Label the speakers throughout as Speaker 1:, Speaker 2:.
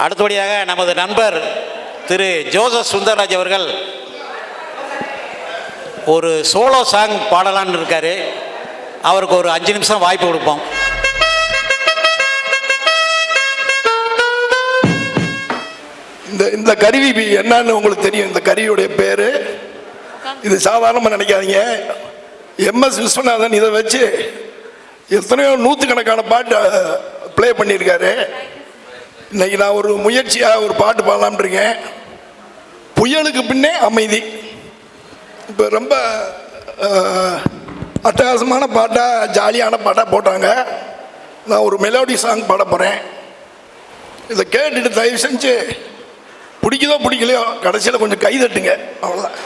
Speaker 1: அடுத்தபடியாக நமது நண்பர் திரு ஜோசப் சுந்தரராஜ் அவர்கள் ஒரு சோலோ சாங் பாடலான்னு இருக்காரு. அவருக்கு ஒரு 5 நிமிஷம் வாய்ப்பு கொடுப்போம்.
Speaker 2: இந்த கருவி என்னன்னு உங்களுக்கு தெரியும். இந்த கருவியுடைய பேரு இது சாதாரணமாக நினைக்காதீங்க. MS விஸ்வநாதன் இதை வச்சு எத்தனையோ 100கணக்கான பாட்டு ப்ளே பண்ணியிருக்காரு. இன்னைக்கு நான் ஒரு முயற்சியாக ஒரு பாட்டு பாடலாம்னு இருக்கேன். புயலுக்கு பின்னே அமைதி. இப்போ ரொம்ப அட்டகாசமான பாட்டாக ஜாலியான பாட்டாக போட்டாங்க. நான் ஒரு மெலோடி சாங் பாட போகிறேன். இதை கேட்டுட்டு தயவு செஞ்சு பிடிக்குதோ பிடிக்கலையோ கடைசியில் கொஞ்சம் கை தட்டுங்க, அவ்வளோதான்.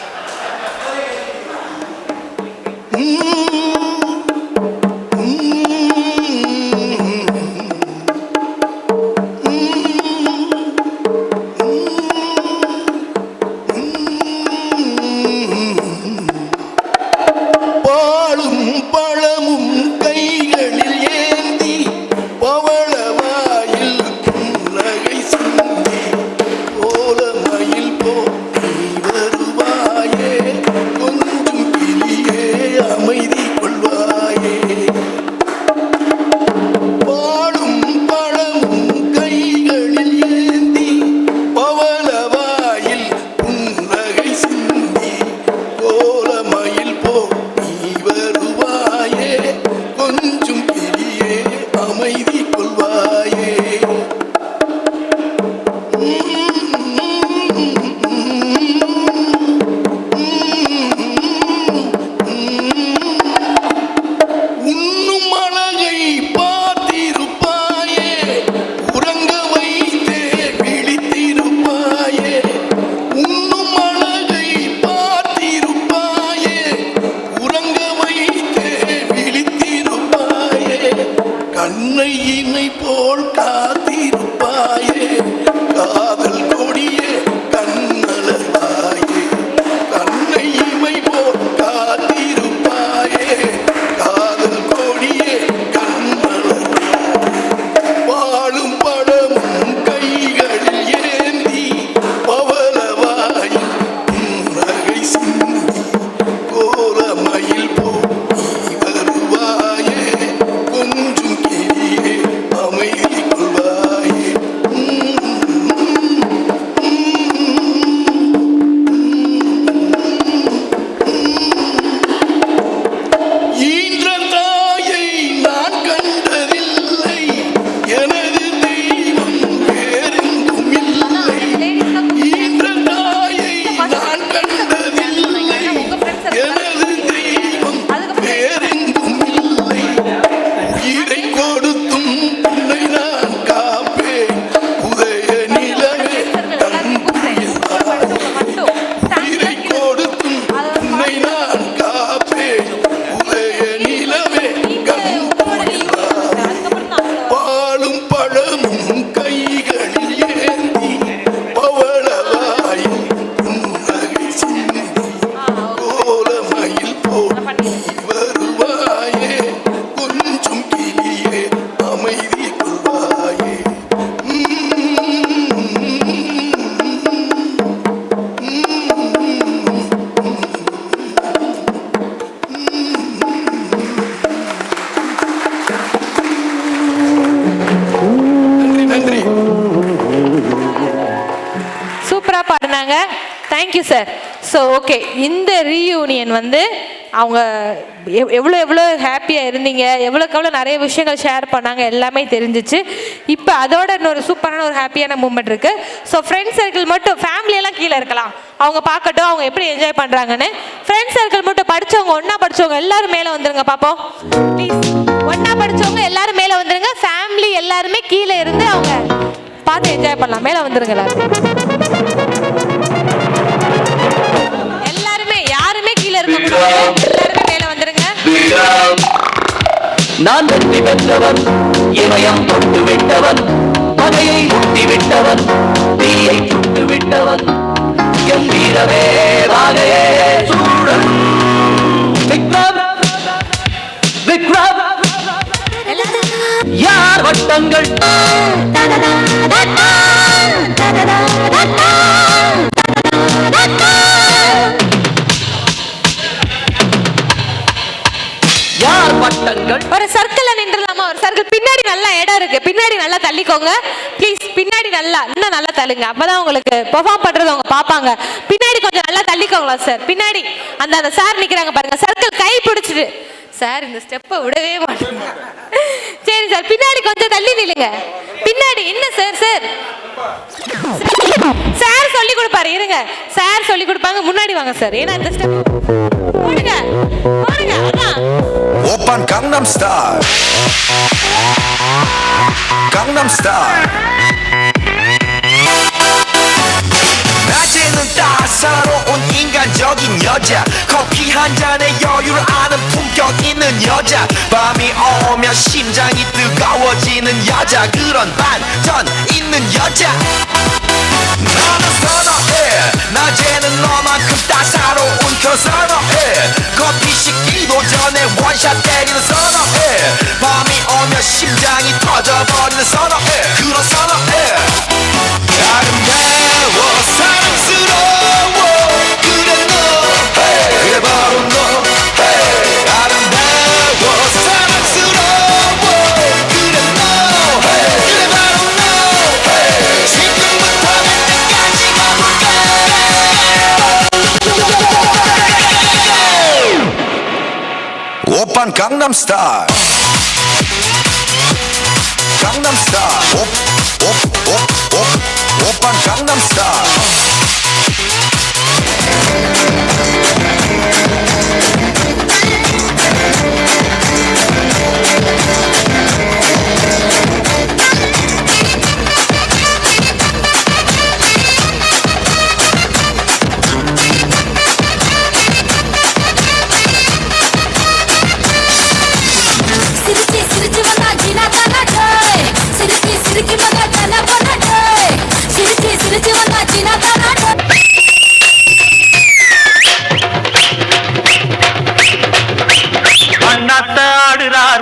Speaker 3: Thank you sir. ஸோ ஓகே, இந்த ரீயூனியன் வந்து அவங்க எவ்வளோ ஹாப்பியாக இருந்தீங்க, எவ்வளோ நிறைய விஷயங்கள் ஷேர் பண்ணாங்க, எல்லாமே தெரிஞ்சிச்சு. இப்போ அதோட இன்னொரு சூப்பரான ஒரு ஹாப்பியான மூமெண்ட் இருக்குது. ஸோ ஃப்ரெண்ட்ஸ் சர்க்கிள் மட்டும், ஃபேமிலியெல்லாம் கீழே இருக்கலாம், அவங்க பார்க்கட்டும் அவங்க எப்படி என்ஜாய் பண்ணுறாங்கன்னு. ஃப்ரெண்ட்ஸ் சர்க்கிள் மட்டும் படித்தவங்க, ஒன்றா படித்தவங்க எல்லாரும் மேலே வந்துருங்க பார்ப்போம் ப்ளீஸ். ஒன்றா படித்தவங்க எல்லாரும் மேலே வந்துருங்க. ஃபேமிலி எல்லாருமே கீழே இருந்து அவங்க பார்த்து என்ஜாய் பண்ணலாம். மேலே வந்துருங்க எல்லாருமே, யாருமே கீழே இருக்க முடியாது, எல்லாருமே மேலே வந்துருங்க.
Speaker 4: நான் வெற்றி பெற்றவன், இமயம் தொட்டு விட்டவன், பகையை முட்டி விட்டவன், தீயை சுட்டு விட்டவன், என் வீரவே ராகையே சூழன். விக்ரம் விக்ரம் யார் வட்டங்கள்
Speaker 3: பின்னாடி நல்லா தள்ளிக்கோங்க ப்ளீஸ். பின்னாடி நல்லா இன்னும் நல்லா தள்ளுங்க, அப்பதான் உங்களுக்கு பெர்ஃபார்ம் பண்றது அவங்க பார்ப்பாங்க. பின்னாடி கொஞ்சம் நல்லா தள்ளிக்கோங்களா சார். பின்னாடி அந்த சார் நிக்கிறாங்க பாருங்க, சர்க்கிள் கை பிடிச்சிட்டு. சார் இந்த ஸ்டெப்பை விடவே மாட்டேங்க. சரி சார், பின்னாடி கொஞ்சம் தள்ளி நில்லுங்க. பின்னாடி என்ன சார்? சார் சொல்லி கொடுப்பாரு, இருங்க சார் சொல்லி கொடுப்பாங்க. முன்னாடி வாங்க சார், ஏன்னா இந்த ஸ்டெப் போடுங்க போடுங்க. அதான்
Speaker 5: 오빤 강남스타일 강남스타일 낮에는 따사로운 인간적인 여자 커피 한 잔에 여유를 아는 품격 있는 여자 밤이 오면 심장이 뜨거워지는 여자 그런 반전 있는 여자 나는 선어해 낮에는 너만큼 따사로운 그런 선어해 커피 식기도 전에 원샷 때리는 선어해 밤이 오면 심장이 터져버리는 선어해 그런 선어해 아름다워 사랑스러워 그래 너 그래 바로 너 아름다워 사랑스러워 그래 너 그래 바로 너 지금부터 갈 때까지 가볼까 오빤 강남스타일 강남스타일 오빤 강남스타일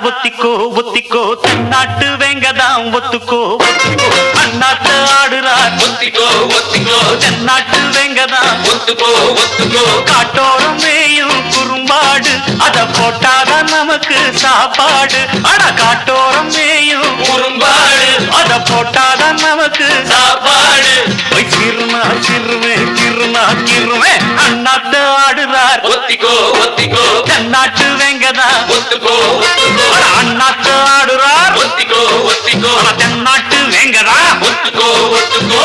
Speaker 6: ஒத்திக்கோ ஒத்திக்கோ தென்னாட்டு வெங்கதாம் ஒத்துக்கோ அண்ணாத்து ஆடுறார் ஒத்திக்கோ ஒத்திக்கோ தென்னாட்டு வெங்கதாம் ஒத்துக்கோ ஒத்துக்கோ காட்டோரம் மேயும் குறும்பாடு அத போட்டாதான் நமக்கு சாப்பாடு அட காட்டோரம் மேயும் குறும்பாடு அத போட்டாதான் நமக்கு சாப்பாடு போய் சிறுனா சிறுவே கிருனா கிருவே அண்ணாத்து ஆடுறார் ஒத்திக்கோ ஒத்திக்கோ தென்னாட்டு வெங்கதாம் ஒத்துக்கோ ஒத்துக்கோ அண்ணாத்து ஆடுறார் ஒத்திக்கோ ஒத்திக்கோ தென்னாட்டு வேங்கடா ஒத்துக்கோ ஒத்துக்கோ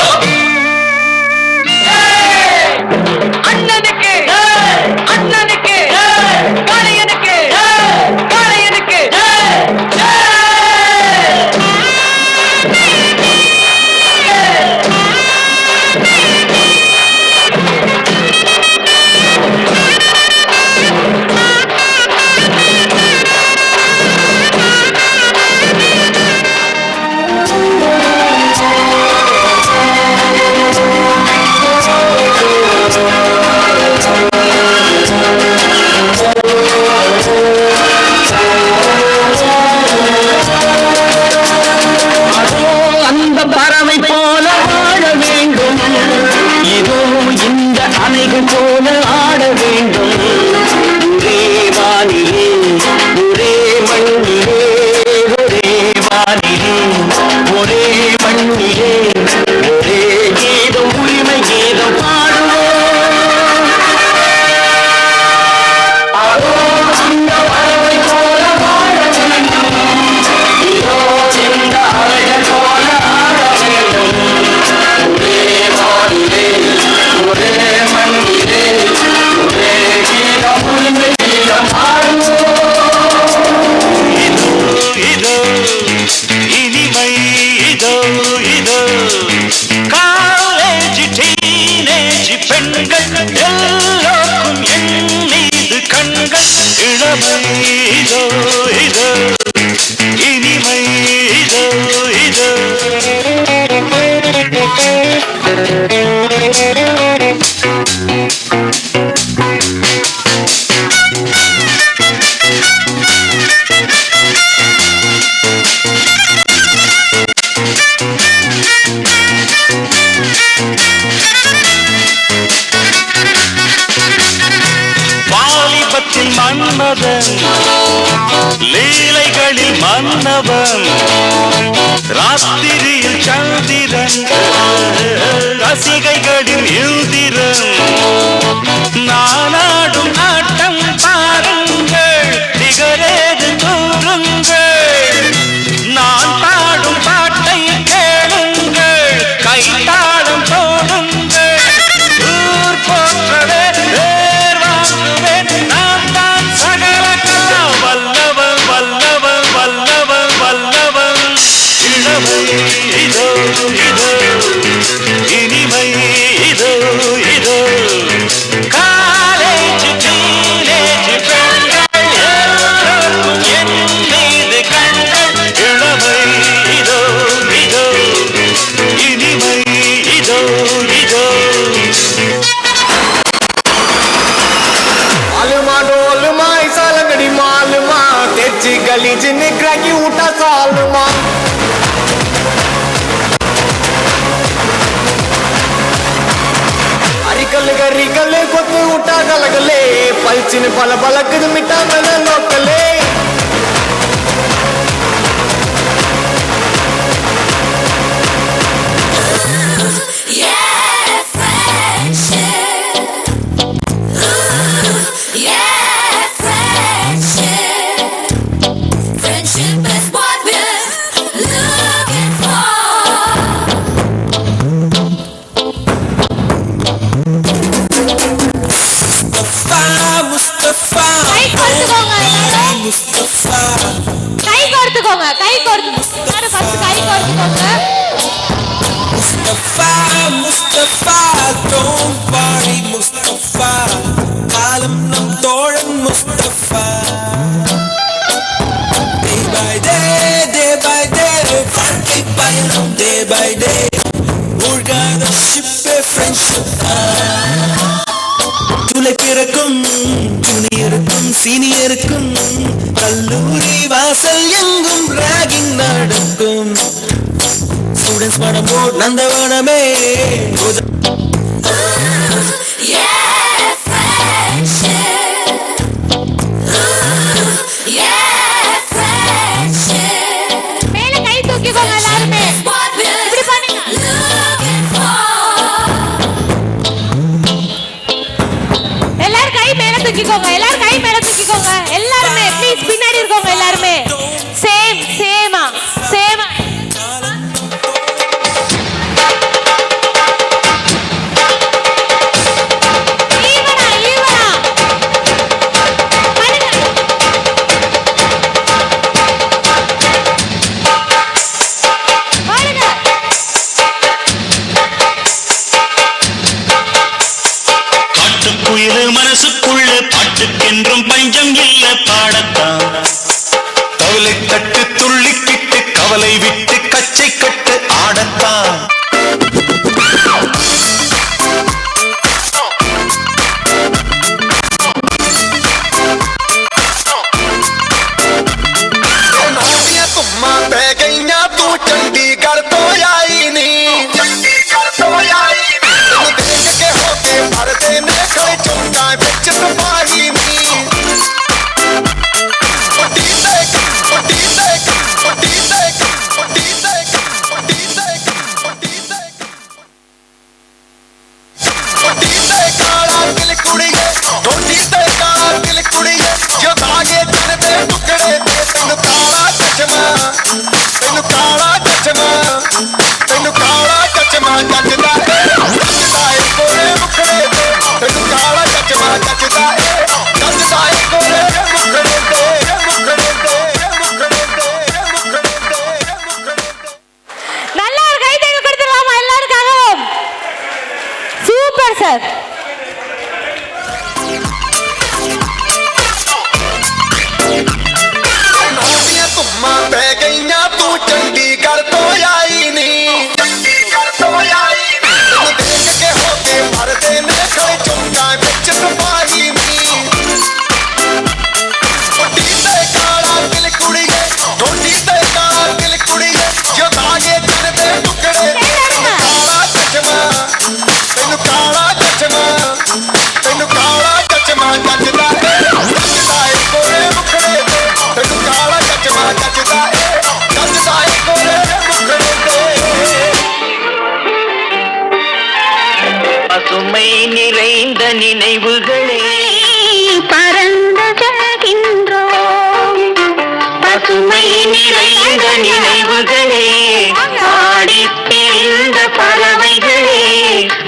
Speaker 6: அண்ணனுக்கு அண்ணனுக்கு காளையனுக்கு காளையனுக்கு மன்மதன் லீலைகளில் மன்னவன் ராத்திரியில் சந்திரன் ரசிகைகளின் இந்திரன் நானாடும் ஆட்டம் பாருங்கள் நிகரேது கூறுங்கள் நான் பாடும் பாட்டை கேளுங்கள் கைத்தாளம் போடுங்கள் ஊர் போற்றவே வேர் வாங்குவேன் நான் தான் சகல கலா வல்லவன் வல்லவன் வல்லவன் வல்லவன் இளமை இதோ இதோ இனிமை இதோ இதோ காலேஜ் டீனேஜ் பெண்கள் எல்லோருக்கும் என் மீது கண்கள் இளமை இதோ இதோ இனிமை இதோ இதோ
Speaker 7: मालूमा डोलमा ऐसा लगड़ी मालूमा तेजी गली जिन्हें क्रैकी उठा सालूमा अरिकल कोते उठा गलगले पलचिन पल बलक मिटा मन लोकले
Speaker 8: Friendship is what we're looking for.
Speaker 3: கை கோர்த்துக்கோங்க எல்லாரும். கை கோர்த்துக்கோங்க கை கோர்த்து எல்லாரும் ஃபர்ஸ்ட் கை கோர்த்துக்கோங்க.
Speaker 5: காலம் நம் தோழன் முஸ்தபா Day by day, வாழ்க்கை பயணம் day by day மூழ்காத ஷிப்பே ஃப்ரெண்ட்ஷிப் துளைக்கிறக்கும் ஜூனியருக்கும் சீனியருக்கும் கல்லூரி வாசல் எங்கும் ராகிங் நடக்கும் ஸ்டூடெண்ட்ஸ் மனம் boat நந்தவனமே
Speaker 8: Yeah, friendship. Yeah, friendship.
Speaker 3: மேல கை தூக்கிக்கோங்க எல்லாருமே.
Speaker 8: What we're
Speaker 3: இப்படி பண்ணுங்க.
Speaker 8: looking for.
Speaker 3: எல்லாரும் கை மேல தூக்கிக்கோங்க எல்லாரும் கை மேல தூக்கிக்கோங்க எல்லாருமே ப்ளீஸ் பின்னாடி இருக்கோங்க எல்லாருமே சேம் சேமா சேமா ஈவனா ஈவனா பண்ணுங்க பாருங்க
Speaker 6: பாட்டுக்குயிலு மனசுக்குள்ள பாட்டுக்கென்றும் பஞ்சம் இல்ல பாடத்தான்
Speaker 5: கவலை தட்டு துள்ளிக்கிட்டு கவலை விட்டு கச்சை கட்டு ஆடத்தான் ਤੁਮਾ ਪੈ ਗਈਆਂ ਤੂੰ ਚੰਡੀਗੜ੍ਹ ਤੋਂ ਆਈ ਨੀ ਚੰਡੀਗੜ੍ਹ ਤੋਂ ਆਈ ਨੀ ਤੈਨੂੰ ਦੇਖ ਕੇ ਹੋ ਕੇ ਮਰਦੇ ਨੇ ਖੜੇ ਚੌਂਕਾਂ ਵਿੱਚ ਸਪਾਹੀ ਨੀ
Speaker 3: நல்லா ஒரு கை தட்டல் கொடுத்துடலாமா எல்லாருக்காகவும் சூப்பர் சார்
Speaker 5: ਤੁਮਾ ਪੈ ਗਈਆਂ ਤੂੰ ਚੰਡੀਗੜ੍ਹ ਤੋਂ ਆਈ ਨੀ ਚੰਡੀਗੜ੍ਹ ਤੋਂ ਆਈ ਨੀ ਤੈਨੂੰ ਦੇਖ ਕੇ ਹੋ ਕੇ ਮਰਦੇ ਨੇ ਖੜੇ ਚੌਂਕਾਂ ਵਿੱਚ ਸਪਾਹੀ ਨੀ ਛੋਟੀ ਤੇ ਕਾਲਾ ਦਿਲ ਕੁੜੀਏ ਛੋਟੀ ਤੇ ਕਾਲਾ ਦਿਲ ਕੁੜੀਏ ਜੋ ਦਾਗੇ ਦਿਨ ਦੇ ਟੁਕੜੇ ਤੈਨੂੰ ਕਾਲਾ ਚਸ਼ਮਾ
Speaker 4: பசுமை நிறைந்த நினைவுகளே
Speaker 9: பறந்து செல்கின்றோம்.
Speaker 4: பசுமை நிறைந்த நினைவுகளே ஆடித் திரிந்த பறவைகளே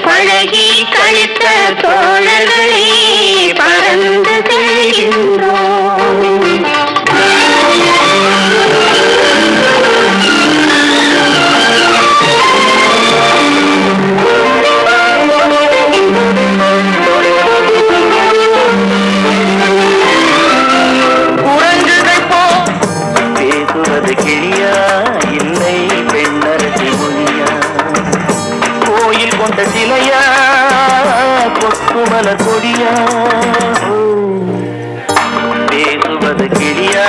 Speaker 4: பழகி கழித்த தோழர்களே பறந்து செல்கின்றோம். குரங்குகள் போ பேசுவது கிளியா இல்லை பெண்ணரசி மொழியா கோயில் கொண்ட சிலையா கொக்குமல கொடியா பேசுவது கிளியா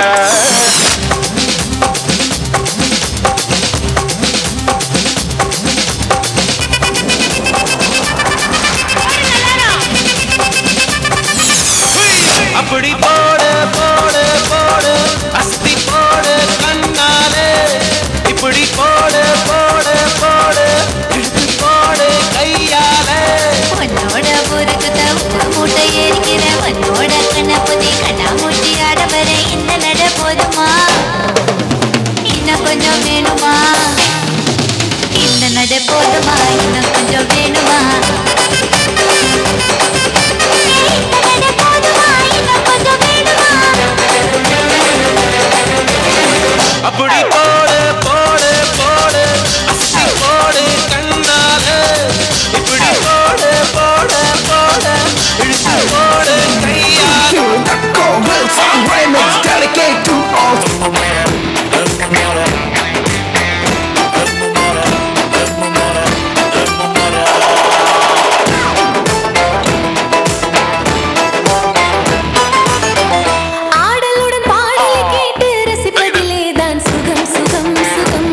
Speaker 5: அப்படி போடு போடு போடு அஸ்தி போடு கண்ணாலே இப்படி போடு போடு போடு இழுத்து போடு கையாலே
Speaker 8: உன்னோட ஊருக்குத்த ஒரு மூட்டை ஏறிக்கிற உன்னோட கண்ணப்பதி கண்ணாமூச்சி ஆட வர இந்த நட போதுமா இன்னும் கொஞ்சம் வேணுமா இந்த நட போதுமா இன்னும் கொஞ்சம் வேணுமா
Speaker 5: அப்படி போடு போடு போடு அஸ்தி போடு கண்ணாலே இப்படி போடு போடு போடு இழுத்து போடு கையாலே
Speaker 8: ஆடலுடன் பாடலை கேட்டு ரசிப்பதிலே தான் சுகம் சுகம் சுகம்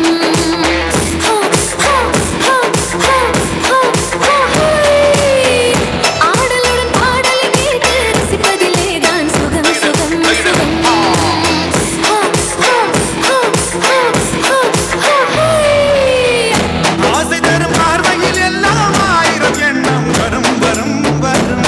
Speaker 8: ஹோ, ஹோ, ஹோ, ஹோ, ஹோ, ஹோ, ஹோய். ஆடலுடன் பாடலை கேட்டு ரசிப்பதிலே தான் சுகம் சுகம் சுகம் ஹோ, ஹோ, ஹோ, ஹோ, ஹோ, ஹோ, ஹோய்.
Speaker 5: ஆசை தரும் பார்வையில் எல்லாம் ஆயிரம் எண்ணம் வரும் வரும் வரும்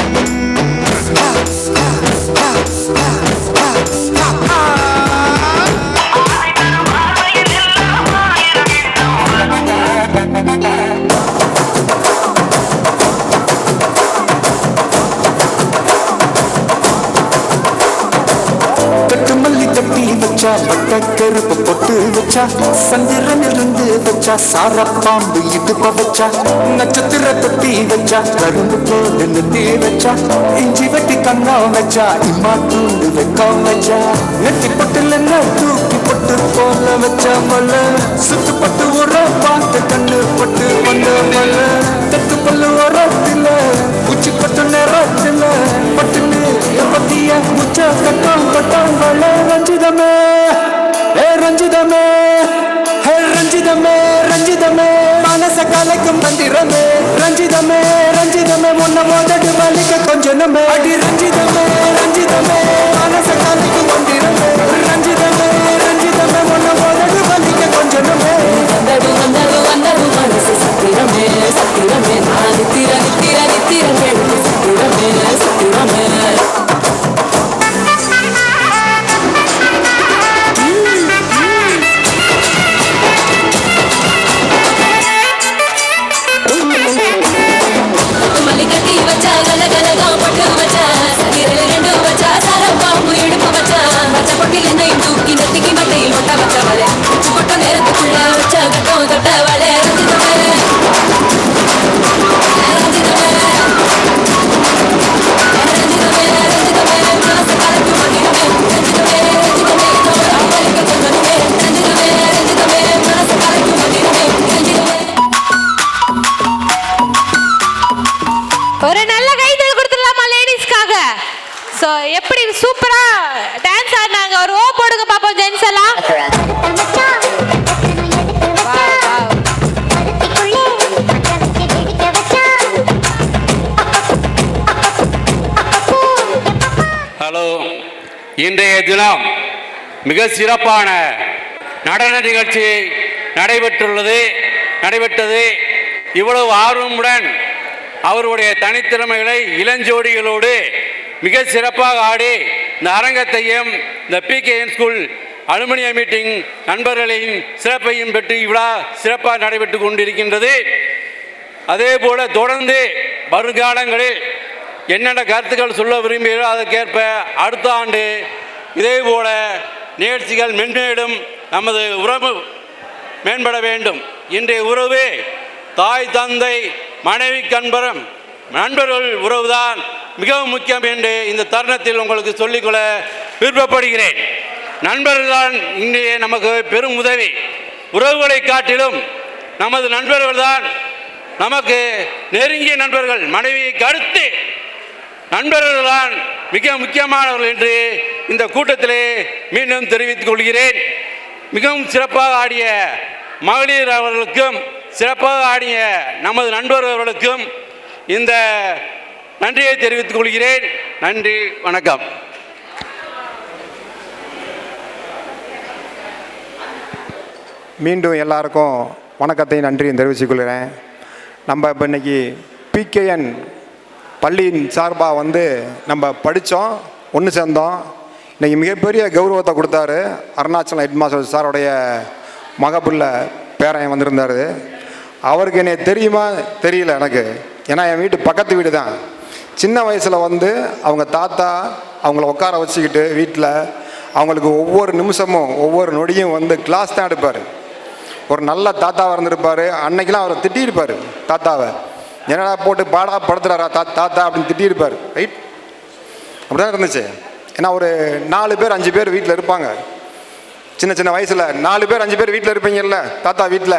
Speaker 7: கட்டு மல்லி தட்டி வச்சா பட்ட கருப்பு பொட்டு வச்சா சந்திரன் இருந்து வச்சா சார பாம்பு இடுப்ப வச்சா நட்சத்திர தொட்டி வச்சா கரும்பு போட்டு நிறுத்தி வச்சா இஞ்சி வெட்டி கண்ணம் வச்சா இம்மா தூண்டு வெக்கம் வச்சா நெத்தி பொட்டுல தூக்கி பொட்டு போல வச்சா மல்ல சுத்து பட்டு உர பார்த்து கண்ணு பட்டு வந்த மல்ல தெற்கு பல்லு உரத்தில உச்சி பட்டு நேரத்தில பட்டுன்னு பத்திய முச்ச கட்டம் கட்டம் வள ரஞ்சிதமே ஏ ரஞ்சிதமே ஹே ரஞ்சிதமே ரஞ்சிதமே மனச கலைக்கும் மந்திரமே ரஞ்சிதமே ரஞ்சிதமே முன்ன மோதட்டு வலிக்க கொஞ்சமே அடி ரஞ்சிதமே ரஞ்சிதமே மனச கலைக்கும் மந்திரமே ரஞ்சிதமே ரஞ்சிதமே முன்ன மோதட்டு வலிக்க கொஞ்சமே
Speaker 9: வந்தது வந்தது வந்தது மனசு சத்திரமே சத்திரமே நான் நித்திர நித்திர நித்திர கேட்டு சத்திரமே சத்திரமே மல்லி கட்டி வச்சா கல கலகா பட்டு வச்சா சதிரல ரெண்டு வச்சா சார பாம்பு இடுப்பு வச்சா வச்ச பொட்டில் என்னையும் தூக்கி நெத்திக்கு மட்டையில் ஒட்ட வச்சவளே உச்சி பொட்ட நேரத்துக்குள்ள வச்ச கட்டம் கட்டவளே ரஞ்சிதமே ரஞ்சிதமே ரஞ்சிதமே ரஞ்சிதமே மனச கலக்கு மந்திரமே ரஞ்சிதமே ரஞ்சிதமே அவளிக்க சொன்னமே ரஞ்சிதமே ரஞ்சிதமே மனச கலக்கு மந்திரமே ரஞ்சிதமே.
Speaker 3: ஒரு நல்ல கைதல் கொடுத்துடலாமா லேடிஸ்க்காக? ஸோ எப்படி சூப்பரா டான்ஸ் ஆடினாங்க. ஒரு ஓ போடுங்க பாப்போம் ஜென்ஸ் எல்லாம்.
Speaker 1: ஹலோ, இன்றைய தினம் மிக சிறப்பான நடன நிகழ்ச்சி நடைபெற்றது. இவ்வளவு ஆர்வமுடன் அவருடைய தனித்திறமைகளை இளஞ்சோடிகளோடு மிக சிறப்பாக ஆடி இந்த அரங்கத்தையும் இந்த பிகேஎன் ஸ்கூல் அலுமினிய மீட்டிங் நண்பர்களின் சிறப்பையும் பெற்று இவ்விழா சிறப்பாக நடைபெற்று கொண்டிருக்கின்றது. அதே போல தொடர்ந்து வருங்காலங்களில் என்னென்ன கருத்துக்கள் சொல்ல விரும்புகிறோ அதற்கேற்ப அடுத்த ஆண்டு இதே போல நிகழ்ச்சிகள் மென்மேலும் நமது உறவு மேம்பட வேண்டும். இன்றைய உறவு தாய் தந்தை மனைவி கண்பரம் நண்பர்கள் உறவுதான் மிகவும் முக்கியம் என்று இந்த தருணத்தில் உங்களுக்கு சொல்லிக்கொள்ள விருப்பப்படுகிறேன். நண்பர்கள்தான் இன்றைய நமக்கு பெரும் உதவி. உறவுகளை காட்டிலும் நமது நண்பர்கள்தான் நமக்கு நெருங்கிய நண்பர்கள். மனைவியை அடுத்து நண்பர்கள்தான் மிக முக்கியமானவர்கள் என்று இந்த கூட்டத்திலே மீண்டும் தெரிவித்துக் கொள்கிறேன். மிகவும் சிறப்பாக ஆடிய மகளிர் அவர்களுக்கும் சிறப்பாக ஆடிய நமது நண்பர்களுக்கும் இந்த நன்றியை தெரிவித்துக் கொள்கிறேன். நன்றி, வணக்கம்.
Speaker 10: மீண்டும் எல்லாருக்கும் வணக்கத்தையும் நன்றியும் தெரிவித்துக் கொள்கிறேன். நம்ம இப்போ இன்றைக்கி பிகேஎன் பள்ளியின் சார்பாக வந்து நம்ம படித்தோம், ஒன்று சேர்ந்தோம். இன்றைக்கி மிகப்பெரிய கௌரவத்தை கொடுத்தாரு அருணாச்சலம் ஹெட்மாஸ்டர் சாருடைய மகப்புள்ள பேரன் வந்திருந்தார். அவருக்கு என்னை தெரியுமா தெரியல எனக்கு, ஏன்னா என் வீட்டு பக்கத்து வீடு தான். சின்ன வயசில் வந்து அவங்க தாத்தா அவங்கள உட்கார வச்சுக்கிட்டு வீட்டில் அவங்களுக்கு ஒவ்வொரு நிமிஷமும் ஒவ்வொரு நொடியும் வந்து கிளாஸ் தான் எடுப்பார். ஒரு நல்ல தாத்தாவாக இருந்திருப்பார். அன்னைக்கெல்லாம் அவரை திட்டியிருப்பார், தாத்தாவை என்னடா போட்டு பாடா படுத்துறாரா தாத்தா அப்படின்னு திட்டியிருப்பார். ரைட், அப்படி தான் இருந்துச்சு. ஏன்னா ஒரு 4 பேர் 5 பேர் வீட்டில் இருப்பாங்க. சின்ன சின்ன வயசில் 4 பேர் 5 பேர் வீட்டில் இருப்பீங்கல்ல தாத்தா வீட்டில்.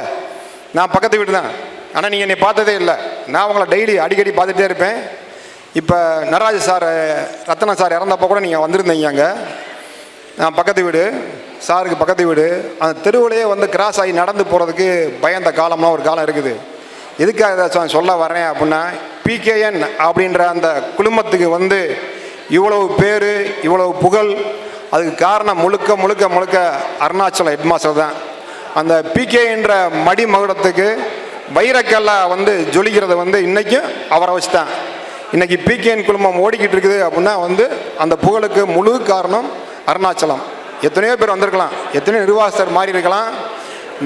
Speaker 10: நான் பக்கத்து வீடு தான், ஆனால் நீங்கள் என்னை பார்த்ததே இல்லை. நான் அவங்கள டெய்லி அடிக்கடி பார்த்துட்டே இருப்பேன். இப்போ நடராஜ் சார் ரத்தனா சார் இறந்தப்போ கூட நீங்கள் வந்திருந்தீங்க அங்கே. நான் பக்கத்து வீடு, சாருக்கு பக்கத்து வீடு. அந்த தெருவிலேயே வந்து கிராஸ் ஆகி நடந்து போகிறதுக்கு பயந்த காலம்லாம் ஒரு காலம் இருக்குது. எதுக்காக இதை சொல்ல வரேன் அப்படின்னா, பிகேஎன் அப்படின்ற அந்த குழுமத்துக்கு வந்து இவ்வளவு பேர் இவ்வளவு புகழ், அதுக்கு காரணம் முழுக்க முழுக்க முழுக்க அருணாச்சலம் ஹெட்மாஸ்டர் தான். அந்த பிகேஎன்ற மடி மகுடத்துக்கு வைரக்கல்லா வந்து ஜொலிக்கிறது வந்து இன்றைக்கும் அவரை வச்சு தான். இன்றைக்கி பிகேஎன் குழுமம் ஓடிக்கிட்டு இருக்குது அப்படின்னா வந்து அந்த புகழுக்கு முழு காரணம் அருணாச்சலம். எத்தனையோ பேர் வந்திருக்கலாம், எத்தனையோ நிர்வாகஸ்தர் மாறி இருக்கலாம்.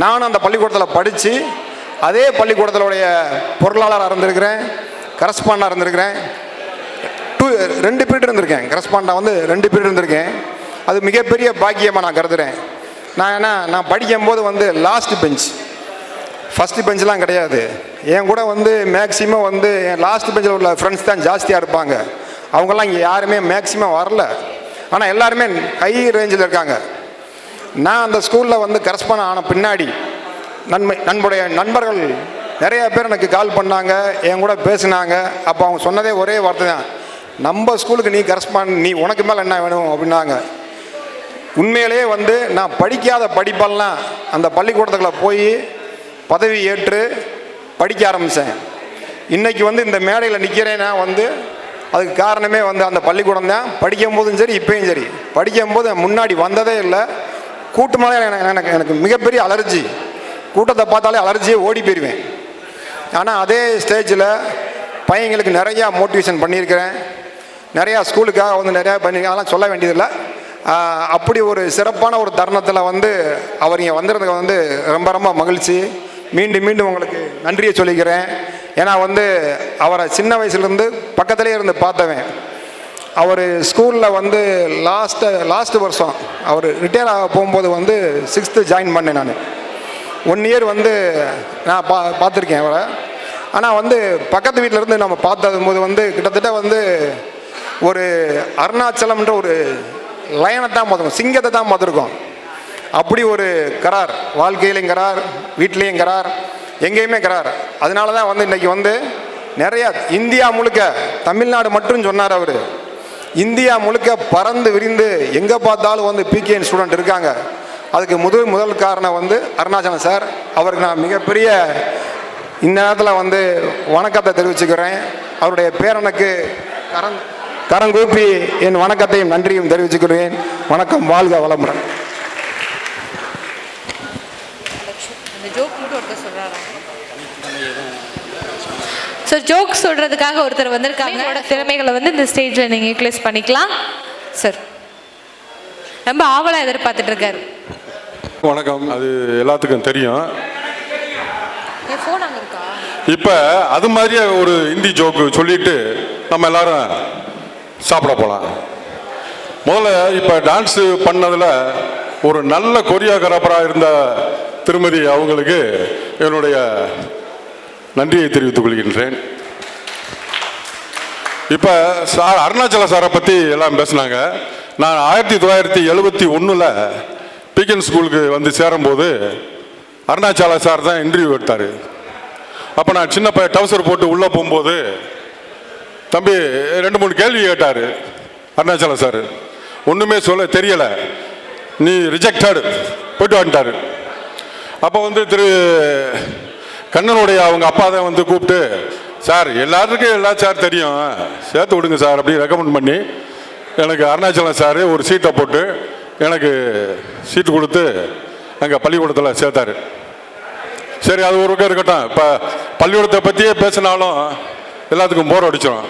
Speaker 10: நானும் அந்த பள்ளிக்கூடத்தில் படித்து அதே பள்ளிக்கூடத்தினுடைய பொருளாளராக இருந்திருக்கிறேன், கரஸ்பாண்டாக இருந்திருக்கிறேன். 2 பீரியட் இருந்திருக்கேன். கரஸ்பாண்டாக வந்து 2 பீரியட் இருந்திருக்கேன். அது மிகப்பெரிய பாக்கியமாக நான் கருதுகிறேன். நான் படிக்கும்போது வந்து லாஸ்ட் பெஞ்ச், ஃபஸ்ட்டு பெஞ்செலாம் கிடையாது. என் கூட வந்து மேக்ஸிமம் வந்து என் லாஸ்ட் பெஞ்சில் உள்ள ஃப்ரெண்ட்ஸ் தான் ஜாஸ்தியாக இருப்பாங்க. அவங்கெல்லாம் இங்கே யாருமே மேக்ஸிமம் வரல, ஆனால் எல்லாருமே ஹை ரேஞ்சில் இருக்காங்க. நான் அந்த ஸ்கூலில் வந்து கரஸ்பாண்ட் ஆன பின்னாடி நம்முடைய நண்பர்கள் நிறைய பேர் எனக்கு கால் பண்ணாங்க, என் கூட பேசினாங்க. அப்போ அவங்க சொன்னதே ஒரே வார்த்தை தான், நம்ம ஸ்கூலுக்கு நீ கரஸ்பாண்ட், நீ உனக்கு மேலே என்ன வேணும் அப்படின்னாங்க. உண்மையிலேயே வந்து நான் படிக்காத படிப்பெல்லாம் அந்த பள்ளிக்கூடத்துக்குள்ளே போய் பதவி ஏற்று படிக்க ஆரம்பித்தேன். இன்றைக்கி வந்து இந்த மேடையில் நிற்கிறேன்னா வந்து அதுக்கு காரணமே வந்து அந்த பள்ளிக்கூடம் தான். படிக்கும் போதும் சரி இப்பயும் சரி, படிக்கும்போது முன்னாடி வந்ததே இல்லை. கூட்டமாலே எனக்கு மிகப்பெரிய அலர்ஜி, கூட்டத்தை பார்த்தாலே அலர்ஜியே ஓடி போயிடுவேன். ஆனால் அதே ஸ்டேஜில் பையங்களுக்கு நிறையா மோட்டிவேஷன் பண்ணியிருக்கிறேன், நிறையா ஸ்கூலுக்காக வந்து நிறையா பண்ணியிருக்கேன். அதெல்லாம் சொல்ல வேண்டியதில்லை. அப்படி ஒரு சிறப்பான ஒரு தருணத்தில் வந்து அவர் இங்கே வந்துடுறதுக்கு வந்து ரொம்ப ரொம்ப மகிழ்ச்சி. மீண்டும் மீண்டும் உங்களுக்கு நன்றியை சொல்லிக்கிறேன். ஏன்னா வந்து அவரை சின்ன வயசுலேருந்து பக்கத்துலேயே இருந்து பார்த்தவன். அவர் ஸ்கூலில் வந்து லாஸ்ட்டு வருஷம் அவர் ரிட்டையர் ஆக போகும்போது வந்து 6th ஜாயின் பண்ணேன். நான் 1 இயர் வந்து நான் பார்த்துருக்கேன் அவரை. ஆனால் வந்து பக்கத்து வீட்டிலேருந்து நம்ம பார்த்ததும்போது வந்து கிட்டத்தட்ட வந்து ஒரு அருணாச்சலம்ன்ற ஒரு லைனை தான் பார்த்துருக்கோம், சிங்கத்தை தான் பார்த்துருக்கோம். அப்படி ஒரு கரார், வாழ்க்கையிலையும் கரார், வீட்லேயும் கரார், எங்கேயுமே கரார். அதனால தான் வந்து இன்றைக்கி வந்து நிறையா இந்தியா முழுக்க, தமிழ்நாடு மட்டும் சொன்னார் அவர், இந்தியா முழுக்க பறந்து விரிந்து எங்கே பார்த்தாலும் வந்து பிகேஎன் ஸ்டூடெண்ட் இருக்காங்க. அதுக்கு முதல் காரணம் வந்து அருணாச்சலம் சார். அவருக்கு நான் மிகப்பெரிய இந்த நேரத்தில் வந்து வணக்கத்தை தெரிவிச்சுக்கிறேன். அவருடைய பேரனுக்கு கரங்கூப்பி என் வணக்கத்தையும் நன்றியும் தெரிவிச்சுக்கிறேன். வணக்கம், வாழ்க வளமுடன்.
Speaker 3: ஸோ ஜோக் சொல்றதுக்காக ஒருத்தர் வந்திருக்காங்க. அவரோட திறமைகளை வந்து இந்த ஸ்டேஜில் நீங்கள் யூட்டிலைஸ் பண்ணிக்கலாம் சார். ரொம்ப ஆவலாக எதிர்பார்த்துட்டு இருக்காரு.
Speaker 11: வணக்கம். அது எல்லாத்துக்கும் தெரியும்.
Speaker 3: என் ஃபோன் அங்கே இருக்கா?
Speaker 11: இப்போ அது மாதிரியே ஒரு ஹிந்தி ஜோக்கு சொல்லிட்டு நம்ம எல்லாரும் சாப்பிட போகலாம். முதல்ல இப்போ டான்ஸு பண்ணதில் ஒரு நல்ல கொரியோகிராஃபராக இருந்த திருமதி அவங்களுக்கு என்னுடைய நன்றியை தெரிவித்துக் கொள்கின்றேன். இப்போ சார் அருணாச்சல சாரை பற்றி எல்லாம் பேசினாங்க. நான் 1971 பிகன் ஸ்கூலுக்கு வந்து சேரும்போது அருணாச்சல சார் தான் இன்டர்வியூ எடுத்தார். அப்போ நான் சின்ன பையன் டவுசர் போட்டு உள்ளே போகும்போது தம்பி 2-3 கேள்வி கேட்டார் அருணாச்சல சார். ஒன்றுமே சொல்ல தெரியலை, நீ ரிஜெக்டட் போயிட்டு வந்துட்டார். அப்போ வந்து திரு கண்ணனுடைய அவங்க அப்பா தான் வந்து கூப்பிட்டு, சார் எல்லாத்துக்கும் எல்லா சார் தெரியும், சேர்த்து விடுங்க சார் அப்படி ரெக்கமெண்ட் பண்ணி எனக்கு அருணாச்சலம் சார் ஒரு சீட்டை போட்டு எனக்கு சீட்டு கொடுத்து அங்கே பள்ளிக்கூடத்தில் சேர்த்தாரு. சரி, அது ஒரு பக்கம் இருக்கட்டும். இப்போ பள்ளிக்கூடத்தை பற்றியே பேசினாலும் எல்லாத்துக்கும் போர் அடிச்சிடும்.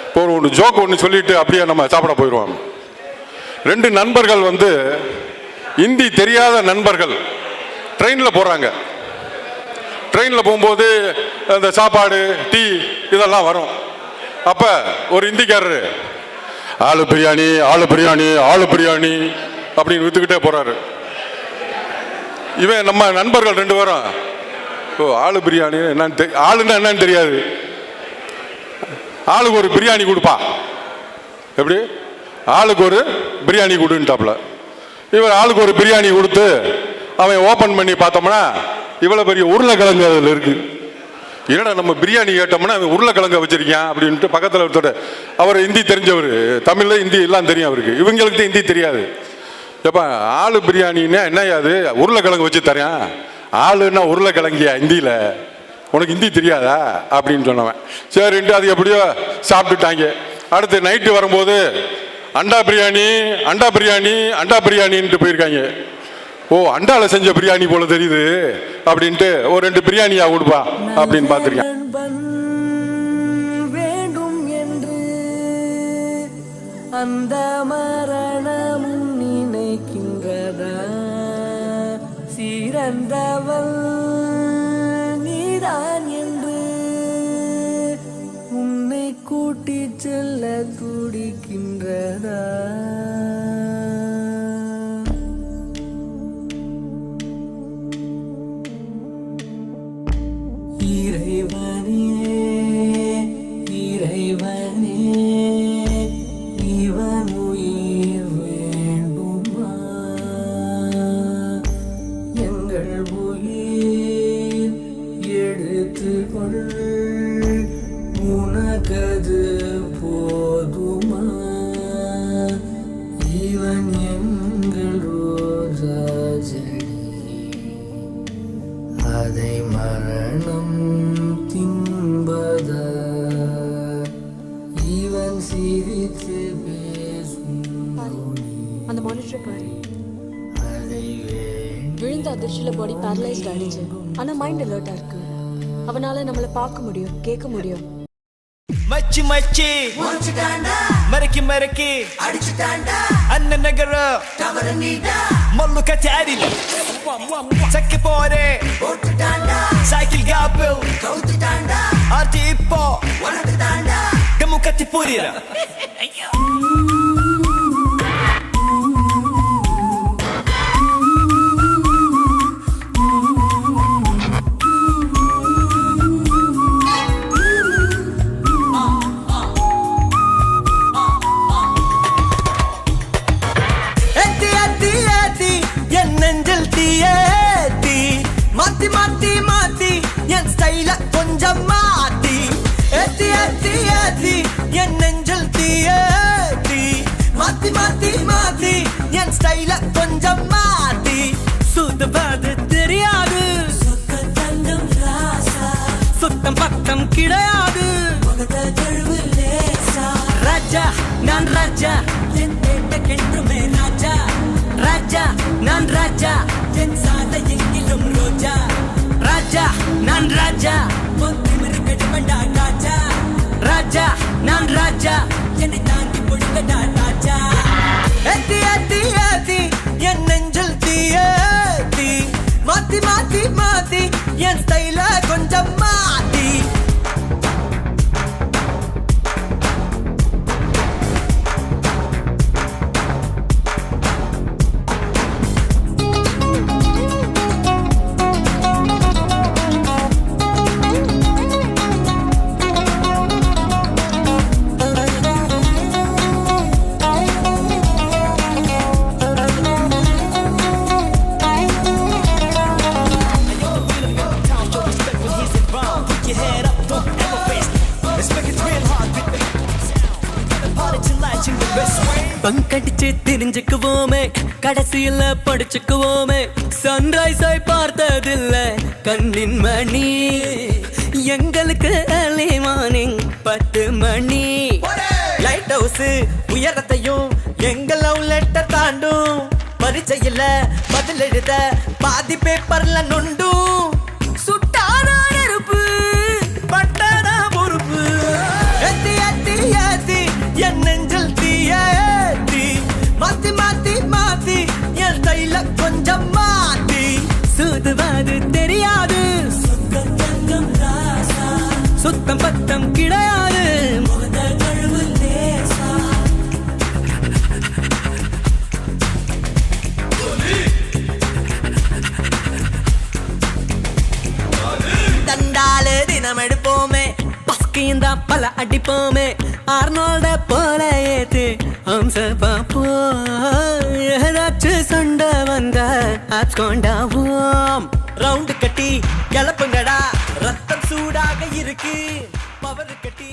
Speaker 11: இப்போ ஒன்று ஜோக்கு ஒன்று சொல்லிட்டு அப்படியே நம்ம சாப்பிட போயிடுவோம். 2 நண்பர்கள் வந்து ஹிந்தி தெரியாத நண்பர்கள் ட்ரெயினில் போகிறாங்க. ட்ரெயினில் போகும்போது அந்த சாப்பாடு டீ இதெல்லாம் வரும். அப்போ ஒரு ஹிந்திக்காரரு ஆளு பிரியாணி ஆளு பிரியாணி ஆளு பிரியாணி அப்படின்னு விற்றுக்கிட்டே போகிறாரு. இவன் நம்ம நண்பர்கள் 2 பேரும், ஓ ஆளு பிரியாணி என்னன்னு ஆளுன்னா என்னன்னு தெரியாது, ஆளுக்கு ஒரு பிரியாணி கொடுப்பா, எப்படி ஆளுக்கு ஒரு பிரியாணி கொடுன்ட்டாப்புல. இவர் ஆளுக்கு ஒரு பிரியாணி கொடுத்து அவன் ஓப்பன் பண்ணி பார்த்தோம்னா இவ்வளோ பெரிய உருளைக்கிழங்கு அதில் இருக்கு. என்னடா நம்ம பிரியாணி கேட்டோம்னா அவன் உருளைக்கிழங்க வச்சிருக்கான் அப்படின்ட்டு பக்கத்தில் ஒருத்தர், அவர் ஹிந்தி தெரிஞ்சவர், தமிழில் ஹிந்தி எல்லாம் தெரியும் அவருக்கு, இவங்களுக்கு ஹிந்தி தெரியாது. எப்போ ஆளு பிரியாணின்னா என்ன அது, உருளைக்கிழங்கு வச்சு தரேன், ஆளுன்னா உருளைக்கிழங்கியா ஹிந்தியில், உனக்கு ஹிந்தி தெரியாதா அப்படின்னு சொன்னவன். சரின்ட்டு அது எப்படியோ சாப்பிட்டுட்டாங்க. அடுத்து நைட்டு வரும்போது அண்டா பிரியாணி அண்டா பிரியாணி அண்டா பிரியாணின்ட்டு போயிருக்காங்க. ஓ அண்டாவில் செஞ்ச பிரியாணி போல தெரியுது அப்படின்ட்டு ஒரு 2 பிரியாணியா கொடுப்பா அப்படின்னு பார்த்துருக்கேன்.
Speaker 9: வேண்டும் என்று அந்த மரணமும் நினைக்கின்றதா, சிறந்தவள் நீதான் என்று உன்னை கூட்டி செல்ல துடிக்கின்றதா. இறைவனே இறைவனே இவன் உயிர் வேண்டுமா, எங்கள் உயிர் எடுத்துக்கொள், உனக்கது போதுமா, இவன் எங்கள் ரோஜா செடி, அதை மரணம் தின்பதா, இவன் சிரித்து பேசும்
Speaker 12: அந்த மானிட்டரை பாரு.
Speaker 9: அதை
Speaker 12: விழுந்த அதிர்ச்சியில பாடி பேரலைஸ்ட் ஆயிடுச்சு, ஆனா மைண்ட் அலர்ட்டா இருக்கு. அவனால நம்மள பார்க்க முடியும், கேட்க முடியும்.
Speaker 5: மச்சி மச்சி மறக்கி மறக்கி அண்ணன் நகர மல்லு கச்சாரில சக்கி போரே சைக்கிள் காப்பில் ஆர்த்தி இப்போ கம்மு கத்தி புரியுற. மாத்தி மாத்தி மாத்தி என் ஸ்டைல கொஞ்சம் மாத்தி, ஏத்தி ஏத்தி ஏத்தி என் நெஞ்சல் தீயேத்தி, மாத்தி மாத்தி மாத்தி என் ஸ்டைல கொஞ்சம் மாத்தி, சுத்தபாது தெரியாது சுத்தம் பக்கம் கிடையாது, ராஜா நான் ராஜா என் பேட்டைக்கென்றுமே ராஜா, ராஜா நான் ராஜா என் சாலை எங்கிலும் ரோஜா, ராஜா நான் ராஜா பொத்திமிருக்கடி
Speaker 9: அடிப்பண்டா ராஜா ராஜா நான் ராஜா என்னை தாண்டி பொழுங்கடா ராஜா ஏத்தி ஏத்தி ஏத்தி என் நெஞ்சில் தீயேத்தி மாத்தி மாத்தி மாத்தி என் ஸ்டைல கொஞ்சம் மாத்தி பங்கடிச்சு தெரிஞ்சுக்குவோமே கடைசியில படிச்சுக்குவோமே சன்ரைஸ் ஆய் பார்த்ததில்ல கண்ணின் மணி எங்களுக்கு early morning 10 மணி லைட் ஹவுஸ் உயரத்தையும் எங்க லவ் லெட்டர் தாண்டும் பரிச்சையில பதில் எழுத பாதி பேப்பர்ல நொண்டும் சுட்டான நெருப்பு பட்டான பொறுப்பு ஏத்தி ஏத்தி ஏத்தி என் நெஞ்சில் தீயேத்தி மாத்தி மாத்தி மாத்தி என் கையில கொஞ்சம் மாத்தி சுதுவாது தெரியாது சுத்தம் பத்தம் கிடையாது தண்டால தினம் எடுப்போமே பஸ்கையும் தான் பல அடிப்போமே ஆர்னோல்ட போல ஏத்து அம்ச பாப்போ ஏதாச்சும் சண்டை வந்த ஆப்ஸ்கொண்டாவோம் ரவுண்டு கட்டி கிளப்புங்கடா ரத்தம் சூடாக இருக்கு பவர் கட்டி